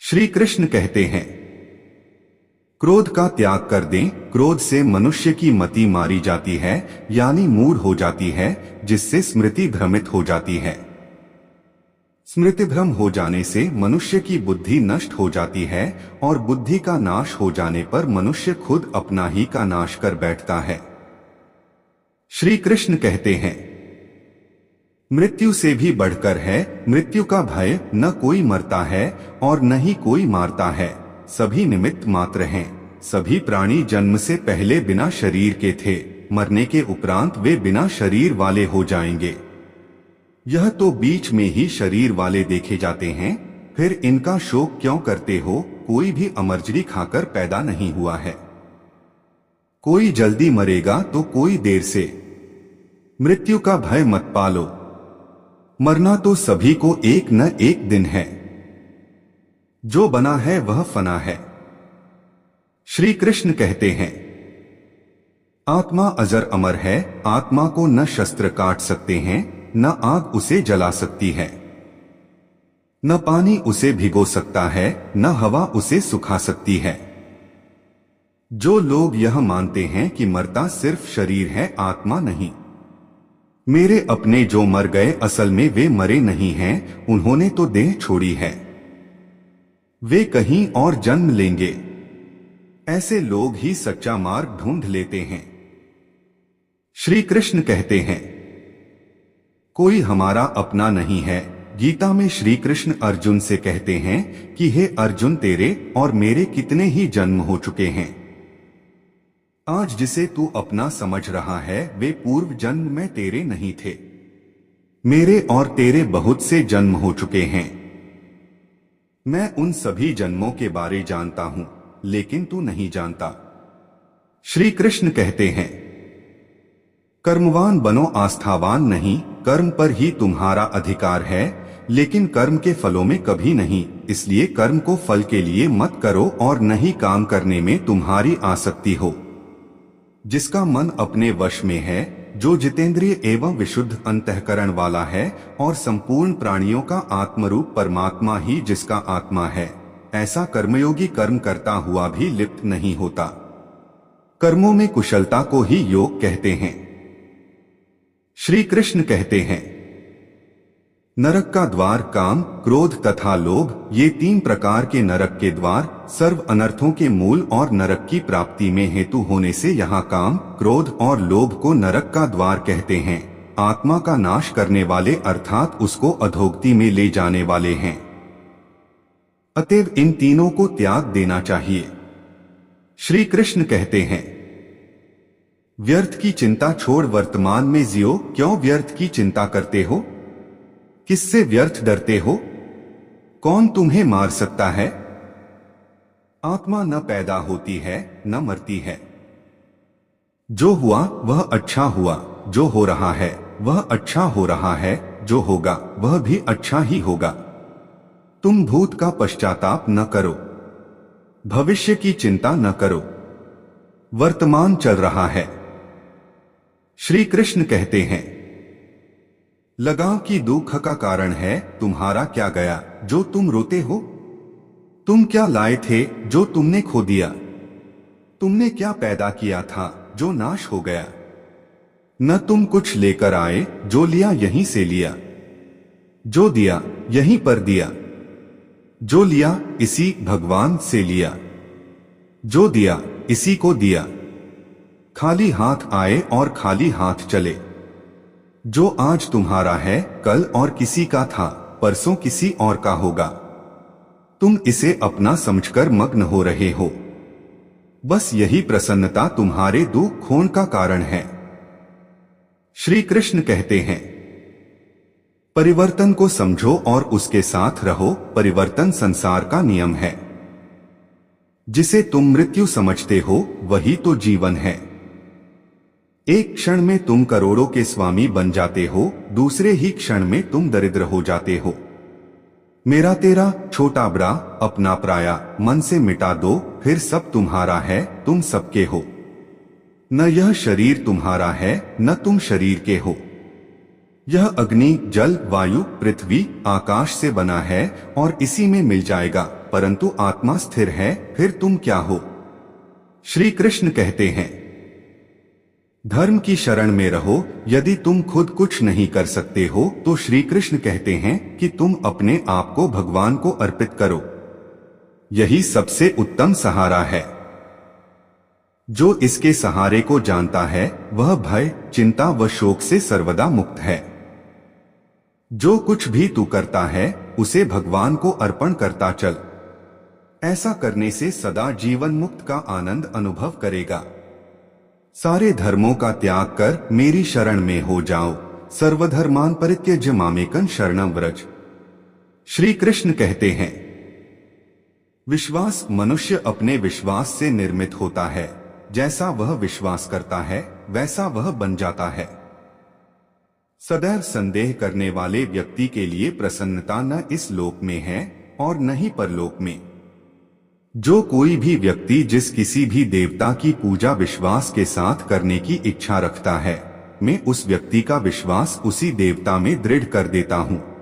श्री कृष्ण कहते हैं, क्रोध का त्याग कर दें। क्रोध से मनुष्य की मति मारी जाती है, यानी मूढ़ हो जाती है, जिससे स्मृति भ्रमित हो जाती है। स्मृति भ्रम हो जाने से मनुष्य की बुद्धि नष्ट हो जाती है और बुद्धि का नाश हो जाने पर मनुष्य खुद अपना ही का नाश कर बैठता है। श्री कृष्ण कहते हैं, मृत्यु से भी बढ़कर है मृत्यु का भय, न कोई मरता है और न ही कोई मारता है, सभी निमित्त मात्र हैं। सभी प्राणी जन्म से पहले बिना शरीर के थे, मरने के उपरांत वे बिना शरीर वाले हो जाएंगे। यह तो बीच में ही शरीर वाले देखे जाते हैं, फिर इनका शोक क्यों करते हो? कोई भी अमरजड़ी खाकर पैदा नहीं हुआ है। कोई जल्दी मरेगा तो कोई देर से। मृत्यु का भय मत पालो, मरना तो सभी को एक न एक दिन है। जो बना है वह फना है। श्री कृष्ण कहते हैं, आत्मा अजर अमर है। आत्मा को न शस्त्र काट सकते हैं, न आग उसे जला सकती है, न पानी उसे भिगो सकता है, न हवा उसे सुखा सकती है। जो लोग यह मानते हैं कि मरता सिर्फ शरीर है, आत्मा नहीं। मेरे अपने जो मर गए असल में वे मरे नहीं हैं, उन्होंने तो देह छोड़ी है, वे कहीं और जन्म लेंगे। ऐसे लोग ही सच्चा मार्ग ढूंढ लेते हैं। श्री कृष्ण कहते हैं, कोई हमारा अपना नहीं है। गीता में श्री कृष्ण अर्जुन से कहते हैं कि हे अर्जुन, तेरे और मेरे कितने ही जन्म हो चुके हैं। आज जिसे तू अपना समझ रहा है वे पूर्व जन्म में तेरे नहीं थे। मेरे और तेरे बहुत से जन्म हो चुके हैं। मैं उन सभी जन्मों के बारे जानता हूं, लेकिन तू नहीं जानता। श्री कृष्ण कहते हैं, कर्मवान बनो आस्थावान नहीं। कर्म पर ही तुम्हारा अधिकार है, लेकिन कर्म के फलों में कभी नहीं। इसलिए कर्म को फल के लिए मत करो और न ही काम करने में तुम्हारी आसक्ति हो। जिसका मन अपने वश में है, जो जितेंद्रिय एवं विशुद्ध अंतःकरण वाला है और संपूर्ण प्राणियों का आत्मरूप परमात्मा ही जिसका आत्मा है, ऐसा कर्मयोगी कर्म करता हुआ भी लिप्त नहीं होता। कर्मों में कुशलता को ही योग कहते हैं। श्री कृष्ण कहते हैं, नरक का द्वार काम, क्रोध तथा लोभ, ये तीन प्रकार के नरक के द्वार सर्व अनर्थों के मूल और नरक की प्राप्ति में हेतु होने से यहाँ काम, क्रोध और लोभ को नरक का द्वार कहते हैं। आत्मा का नाश करने वाले अर्थात उसको अधोगति में ले जाने वाले हैं। अतएव इन तीनों को त्याग देना चाहिए। श्री कृष्ण कहते हैं, व्यर्थ की चिंता छोड़ वर्तमान में जियो। क्यों व्यर्थ की चिंता करते हो? किससे व्यर्थ डरते हो? कौन तुम्हें मार सकता है? आत्मा न पैदा होती है न मरती है। जो हुआ वह अच्छा हुआ, जो हो रहा है वह अच्छा हो रहा है, जो होगा वह भी अच्छा ही होगा। तुम भूत का पश्चाताप न करो, भविष्य की चिंता न करो। वर्तमान चल रहा है। श्री कृष्ण कहते हैं, लगाव की दुख का कारण है तुम्हारा क्या गया जो तुम रोते हो? तुम क्या लाए थे जो तुमने खो दिया? तुमने क्या पैदा किया था जो नाश हो गया? न तुम कुछ लेकर आए, जो लिया यहीं से लिया, जो दिया यहीं पर दिया, जो लिया इसी भगवान से लिया, जो दिया इसी को दिया। खाली हाथ आए और खाली हाथ चले। जो आज तुम्हारा है कल और किसी का था, परसों किसी और का होगा। तुम इसे अपना समझकर मग्न हो रहे हो। बस यही प्रसन्नता तुम्हारे दुख खोन का कारण है। श्री कृष्ण कहते हैं, परिवर्तन को समझो और उसके साथ रहो। परिवर्तन संसार का नियम है। जिसे तुम मृत्यु समझते हो वही तो जीवन है। एक क्षण में तुम करोड़ों के स्वामी बन जाते हो, दूसरे ही क्षण में तुम दरिद्र हो जाते हो। मेरा तेरा, छोटा बड़ा, अपना पराया मन से मिटा दो, फिर सब तुम्हारा है, तुम सबके हो। न यह शरीर तुम्हारा है न तुम शरीर के हो। यह अग्नि, जल, वायु, पृथ्वी, आकाश से बना है और इसी में मिल जाएगा, परंतु आत्मा स्थिर है, फिर तुम क्या हो? श्री कृष्ण कहते हैं, धर्म की शरण में रहो। यदि तुम खुद कुछ नहीं कर सकते हो तो श्री कृष्ण कहते हैं कि तुम अपने आप को भगवान को अर्पित करो। यही सबसे उत्तम सहारा है। जो इसके सहारे को जानता है वह भय, चिंता व शोक से सर्वदा मुक्त है। जो कुछ भी तू करता है उसे भगवान को अर्पण करता चल। ऐसा करने से सदा जीवन मुक्त का आनंद अनुभव करेगा। सारे धर्मों का त्याग कर मेरी शरण में हो जाओ। सर्वधर्मान परित्यज्य मामेकं शरणं व्रज। श्री कृष्ण कहते हैं, विश्वास मनुष्य अपने विश्वास से निर्मित होता है। जैसा वह विश्वास करता है वैसा वह बन जाता है। सदैव संदेह करने वाले व्यक्ति के लिए प्रसन्नता न इस लोक में है और न ही परलोक में। जो कोई भी व्यक्ति जिस किसी भी देवता की पूजा विश्वास के साथ करने की इच्छा रखता है, मैं उस व्यक्ति का विश्वास उसी देवता में दृढ़ कर देता हूँ।